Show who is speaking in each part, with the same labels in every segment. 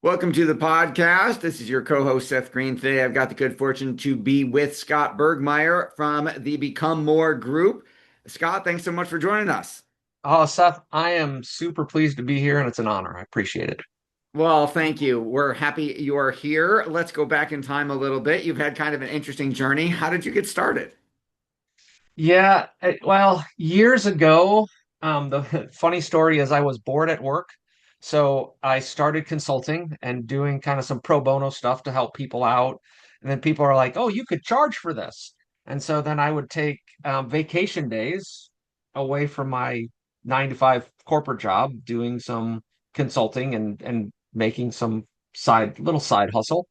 Speaker 1: Welcome to the podcast. This is your co-host Seth Greene. Today, I've got the good fortune to be with Scott Burgmeyer from the Become More Group. Scott, thanks so much for joining us.
Speaker 2: Oh, Seth, I am super pleased to be here and it's an honor. I appreciate it.
Speaker 1: Well, thank you. We're happy you are here. Let's go back in time a little bit. You've had kind of an interesting journey. How did you get started?
Speaker 2: Yeah, well, years ago, the funny story is I was bored at work. So I started consulting and doing kind of some pro bono stuff to help people out. And then people are like, oh, you could charge for this. And so then I would take vacation days away from my 9 to 5 corporate job, doing some consulting and making some little side hustle.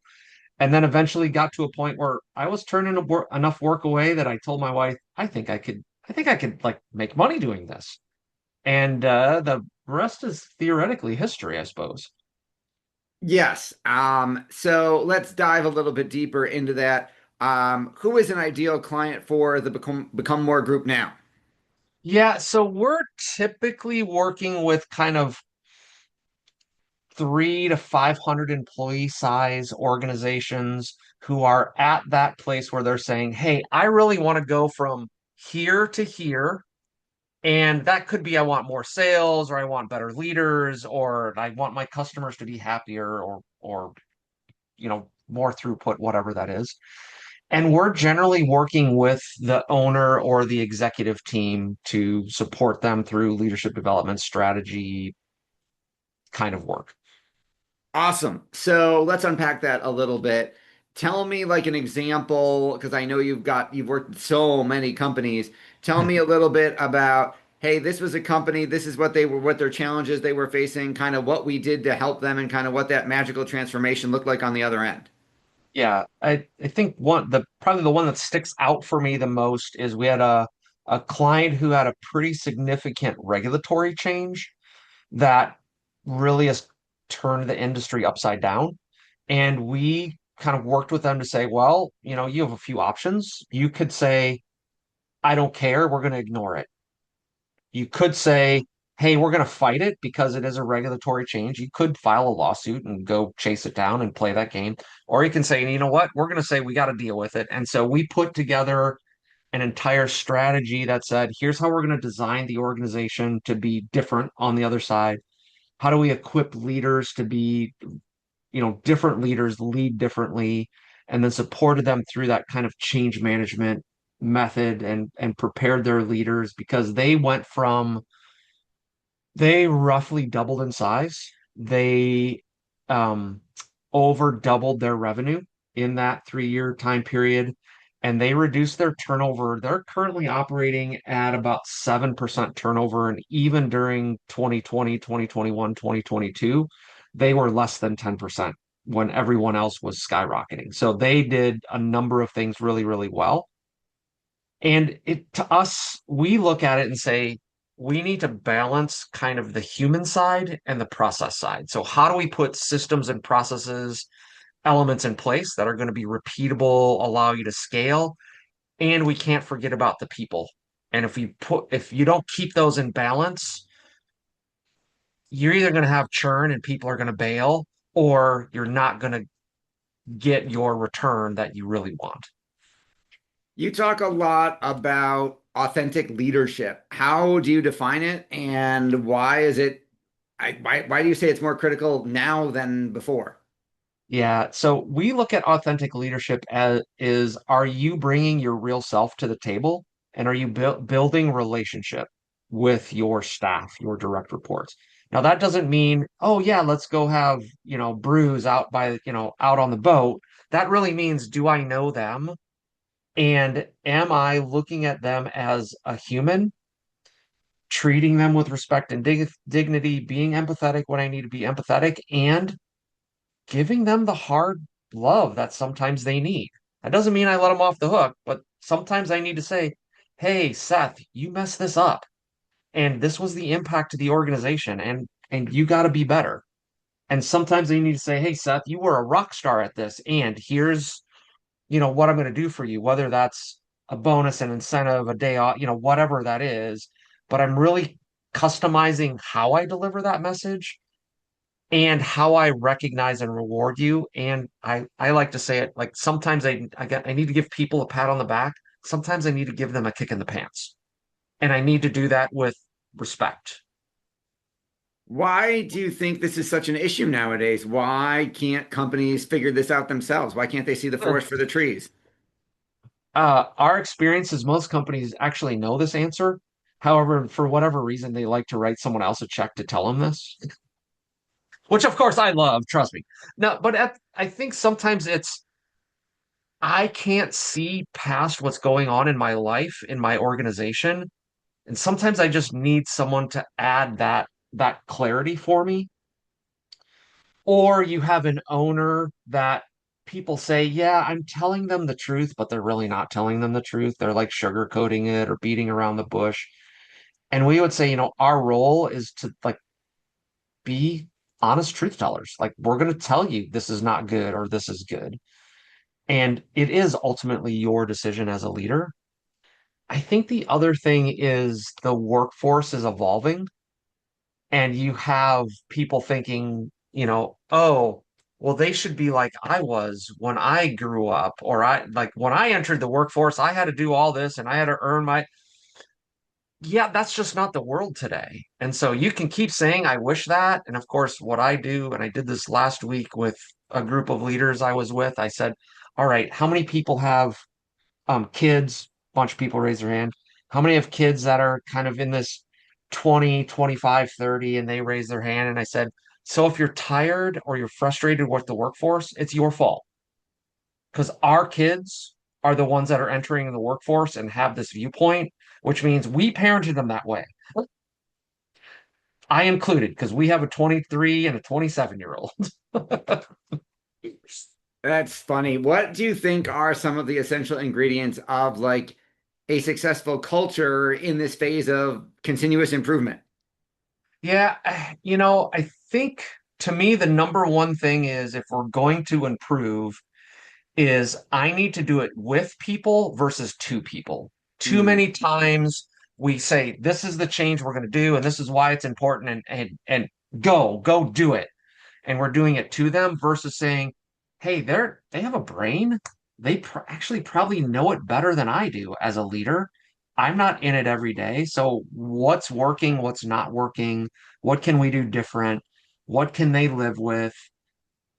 Speaker 2: And then eventually got to a point where I was turning enough work away that I told my wife, I think I could like make money doing this. And the rest is theoretically history, I suppose.
Speaker 1: Yes. So let's dive a little bit deeper into that. Who is an ideal client for the Become More Group now?
Speaker 2: Yeah, so we're typically working with kind of 3 to 500 employee size organizations who are at that place where they're saying, hey, I really want to go from here to here. And that could be I want more sales or I want better leaders or I want my customers to be happier or more throughput, whatever that is. And we're generally working with the owner or the executive team to support them through leadership development strategy kind of work.
Speaker 1: Awesome. So let's unpack that a little bit. Tell me like an example, because I know you've worked with so many companies. Tell me a little bit about, hey, this was a company, this is what their challenges they were facing, kind of what we did to help them and kind of what that magical transformation looked like on the other end.
Speaker 2: Yeah, I think probably the one that sticks out for me the most is we had a client who had a pretty significant regulatory change that really has turned the industry upside down. And we kind of worked with them to say, well, you have a few options. You could say, I don't care, we're going to ignore it. You could say, hey, we're going to fight it because it is a regulatory change. You could file a lawsuit and go chase it down and play that game. Or you can say, you know what, we're going to say we got to deal with it. And so we put together an entire strategy that said, here's how we're going to design the organization to be different on the other side. How do we equip leaders to be, different leaders lead differently, and then supported them through that kind of change management method and prepared their leaders because they roughly doubled in size. They um, over doubled their revenue in that 3 year time period, and they reduced their turnover. They're currently operating at about 7% turnover. And even during 2020, 2021, 2022, they were less than 10% when everyone else was skyrocketing. So they did a number of things really, really well. And to us, we look at it and say, we need to balance kind of the human side and the process side. So, how do we put systems and processes, elements in place that are going to be repeatable, allow you to scale? And we can't forget about the people. And if you don't keep those in balance, you're either going to have churn and people are going to bail, or you're not going to get your return that you really want.
Speaker 1: You talk a lot about authentic leadership. How do you define it, and why is it, why do you say it's more critical now than before?
Speaker 2: Yeah, so we look at authentic leadership as is are you bringing your real self to the table and are you building relationship with your staff, your direct reports? Now that doesn't mean, oh yeah, let's go have, brews out out on the boat. That really means do I know them and am I looking at them as a human, treating them with respect and dignity, being empathetic when I need to be empathetic and giving them the hard love that sometimes they need. That doesn't mean I let them off the hook, but sometimes I need to say, hey, Seth, you messed this up. And this was the impact to the organization, and you got to be better. And sometimes they need to say, hey, Seth, you were a rock star at this, and here's, what I'm going to do for you, whether that's a bonus, an incentive, a day off, whatever that is. But I'm really customizing how I deliver that message and how I recognize and reward you. And I like to say it like sometimes I need to give people a pat on the back. Sometimes I need to give them a kick in the pants. And I need to do that with respect.
Speaker 1: Why do you think this is such an issue nowadays? Why can't companies figure this out themselves? Why can't they see the forest for the trees?
Speaker 2: Our experience is most companies actually know this answer. However, for whatever reason, they like to write someone else a check to tell them this, which of course I love, trust me. No, but I think sometimes I can't see past what's going on in my life, in my organization. And sometimes I just need someone to add that clarity for me. Or you have an owner that people say, yeah, I'm telling them the truth, but they're really not telling them the truth. They're like sugarcoating it or beating around the bush. And we would say, our role is to like be honest truth tellers. Like we're going to tell you this is not good or this is good. And it is ultimately your decision as a leader. I think the other thing is the workforce is evolving and you have people thinking, oh, well, they should be like I was when I grew up, or I like when I entered the workforce, I had to do all this and I had to earn my, yeah, that's just not the world today. And so you can keep saying, I wish that. And of course, what I do, and I did this last week with a group of leaders I was with, I said, all right, how many people have kids? A bunch of people raise their hand. How many have kids that are kind of in this 20, 25, 30, and they raise their hand? And I said, so if you're tired or you're frustrated with the workforce, it's your fault because our kids are the ones that are entering the workforce and have this viewpoint, which means we parented them that way. I included because we have a 23 and a 27-year-old.
Speaker 1: That's funny. What do you think are some of the essential ingredients of like a successful culture in this phase of continuous improvement?
Speaker 2: Yeah, I think to me, the number one thing is if we're going to improve, is I need to do it with people versus to people. Too
Speaker 1: Mm.
Speaker 2: many times we say, this is the change we're going to do, and this is why it's important, and go do it. And we're doing it to them versus saying, hey, they have a brain. They actually probably know it better than I do as a leader. I'm not in it every day. So what's working, what's not working? What can we do different? What can they live with?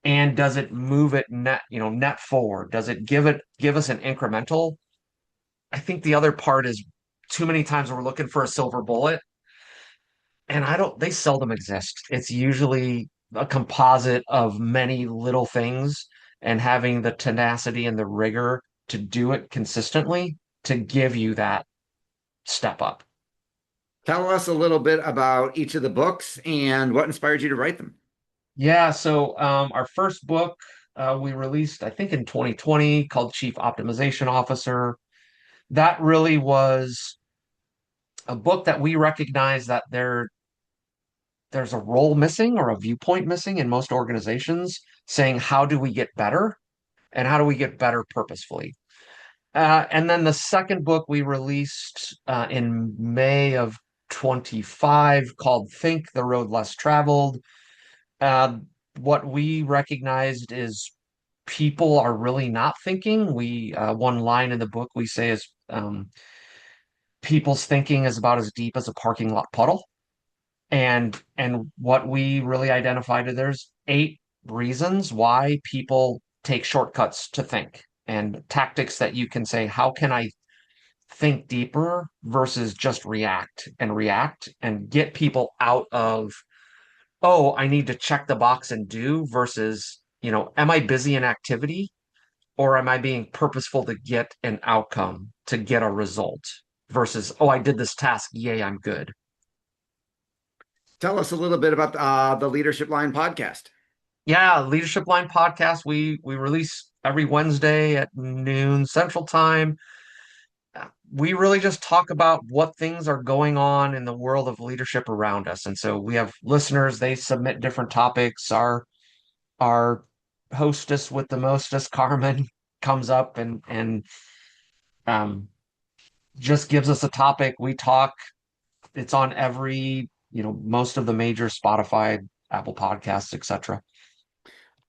Speaker 2: And does it move it net forward? Does give us an incremental? I think the other part is too many times we're looking for a silver bullet, and they seldom exist. It's usually a composite of many little things and having the tenacity and the rigor to do it consistently to give you that step up.
Speaker 1: Tell us a little bit about each of the books and what inspired you to write them.
Speaker 2: Yeah, so our first book we released, I think, in 2020 called Chief Optimization Officer. That really was a book that we recognize that there's a role missing or a viewpoint missing in most organizations saying how do we get better and how do we get better purposefully. And then the second book we released in May of 25 called Think the Road Less Traveled. uh, what we recognized is people are really not thinking. We one line in the book we say is people's thinking is about as deep as a parking lot puddle. And what we really identified is there's 8 reasons why people take shortcuts to think and tactics that you can say, how can I think deeper versus just react and get people out of, oh, I need to check the box and do versus, am I busy in activity or am I being purposeful to get an outcome, to get a result versus, oh, I did this task. Yay, I'm good.
Speaker 1: Tell us a little bit about the Leadership Line podcast.
Speaker 2: Yeah, Leadership Line podcast. We release every Wednesday at noon Central Time. We really just talk about what things are going on in the world of leadership around us. And so we have listeners, they submit different topics. Our hostess with the mostest, Carmen, comes up and um just gives us a topic. We talk. It's on every, most of the major Spotify Apple Podcasts, etc.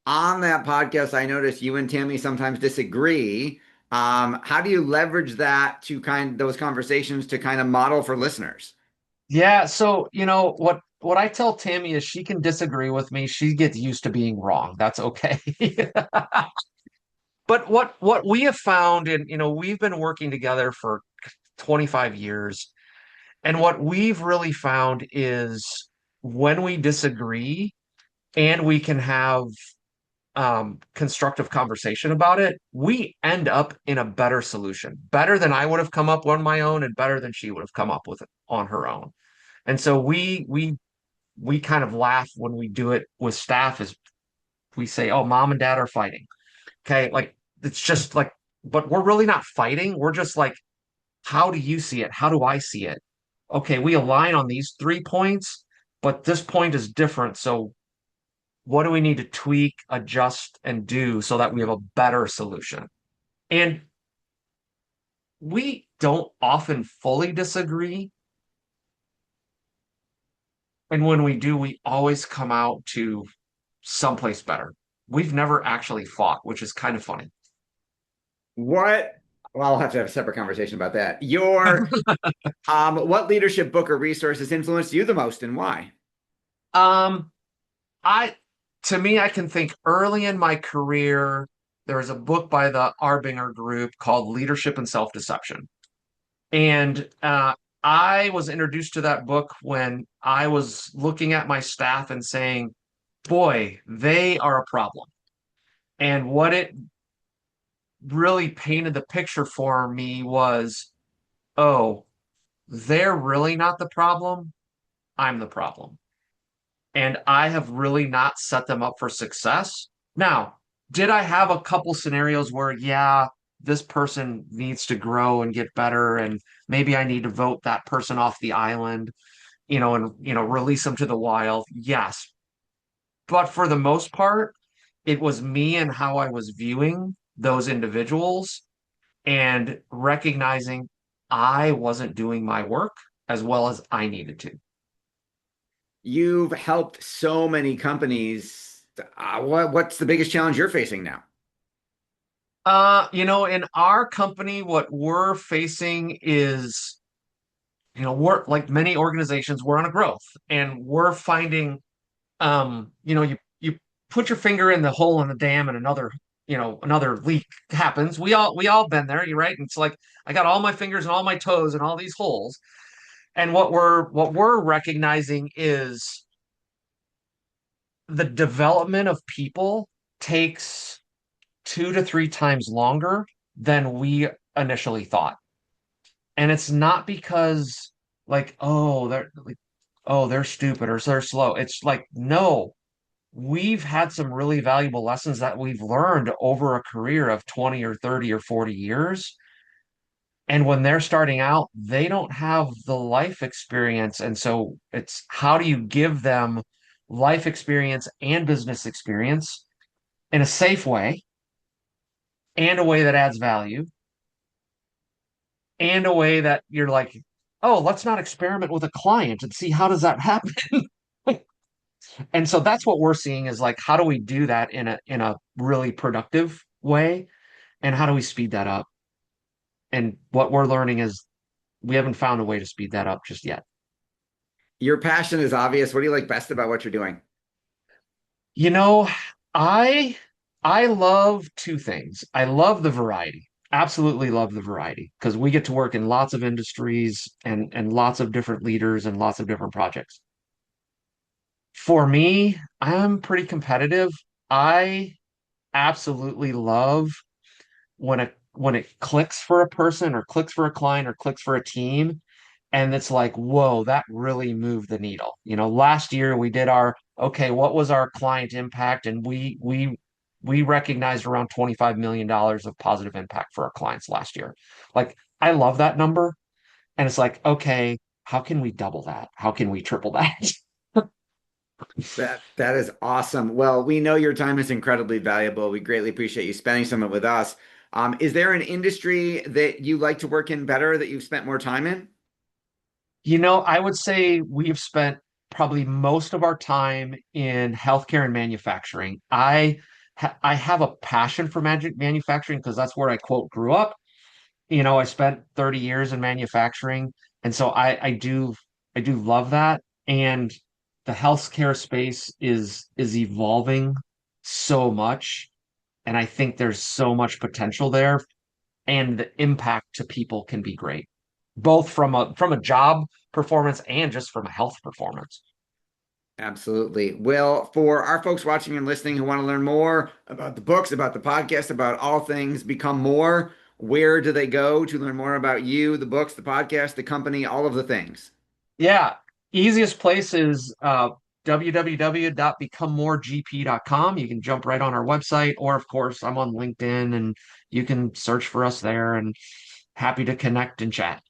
Speaker 1: On that podcast, I noticed you and Tammy sometimes disagree. How do you leverage that to those conversations to kind of model for listeners?
Speaker 2: Yeah, so what I tell Tammy is she can disagree with me. She gets used to being wrong. That's okay. But what we have found, and we've been working together for 25 years, and what we've really found is when we disagree and we can have constructive conversation about it, we end up in a better solution, better than I would have come up on my own, and better than she would have come up with it on her own. And so we kind of laugh when we do it with staff is we say, "Oh, mom and dad are fighting." Okay, like it's just like, but we're really not fighting. We're just like, how do you see it? How do I see it? Okay, we align on these 3 points, but this point is different. So what do we need to tweak, adjust, and do so that we have a better solution? And we don't often fully disagree. And when we do, we always come out to someplace better. We've never actually fought, which is kind of funny.
Speaker 1: What? Well, I'll have to have a separate conversation about that. What leadership book or resource has influenced you the most and why?
Speaker 2: Um, I to me, I can think early in my career, there was a book by the Arbinger Group called Leadership and Self-Deception. And I was introduced to that book when I was looking at my staff and saying, boy, they are a problem. And what it really painted the picture for me was, oh, they're really not the problem. I'm the problem. And I have really not set them up for success. Now, did I have a couple scenarios where, yeah, this person needs to grow and get better, and maybe I need to vote that person off the island, and release them to the wild? Yes. But for the most part, it was me and how I was viewing those individuals and recognizing I wasn't doing my work as well as I needed to.
Speaker 1: You've helped so many companies. What's the biggest challenge you're facing now?
Speaker 2: In our company, what we're facing is, we're like many organizations, we're on a growth and we're finding, you put your finger in the hole in the dam and another leak happens. We all been there, you're right. And it's like I got all my fingers and all my toes and all these holes. And what we're recognizing is the development of people takes 2 to 3 times longer than we initially thought. And it's not because like, they're stupid or they're slow. It's like, no, we've had some really valuable lessons that we've learned over a career of 20 or 30 or 40 years. And when they're starting out, they don't have the life experience. And so it's how do you give them life experience and business experience in a safe way and a way that adds value and a way that you're like, oh, let's not experiment with a client and see how does that happen. And so that's what we're seeing is like, how do we do that in a really productive way? And how do we speed that up? And what we're learning is we haven't found a way to speed that up just yet.
Speaker 1: Your passion is obvious. What do you like best about what you're doing?
Speaker 2: You know, I I love two things. I love the variety. Absolutely love the variety because we get to work in lots of industries and lots of different leaders and lots of different projects. For me, I'm pretty competitive. I absolutely love when it clicks for a person or clicks for a client or clicks for a team and it's like, whoa, that really moved the needle. Last year we did okay, what was our client impact? And we recognized around $25 million of positive impact for our clients last year. Like, I love that number. And it's like, okay, how can we double that? How can we triple that?
Speaker 1: That is awesome. Well, we know your time is incredibly valuable. We greatly appreciate you spending some of it with us. Is there an industry that you like to work in better that you've spent more time in?
Speaker 2: I would say we've spent probably most of our time in healthcare and manufacturing. I have a passion for manufacturing because that's where I quote grew up. I spent 30 years in manufacturing, and so I do love that. And the healthcare space is evolving so much, and I think there's so much potential there, and the impact to people can be great, both from a job performance and just from a health performance.
Speaker 1: Absolutely. Well, for our folks watching and listening who want to learn more about the books, about the podcast, about all things Become More, where do they go to learn more about you, the books, the podcast, the company, all of the things?
Speaker 2: Yeah, easiest place is www.becomemoregp.com. You can jump right on our website, or of course, I'm on LinkedIn and you can search for us there and happy to connect and chat.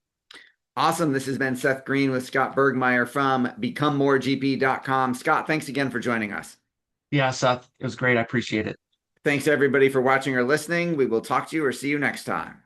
Speaker 1: Awesome. This has been Seth Greene with Scott Burgmeyer from BecomeMoreGP.com. Scott, thanks again for joining us.
Speaker 2: Yeah, Seth, it was great. I appreciate it.
Speaker 1: Thanks everybody for watching or listening. We will talk to you or see you next time.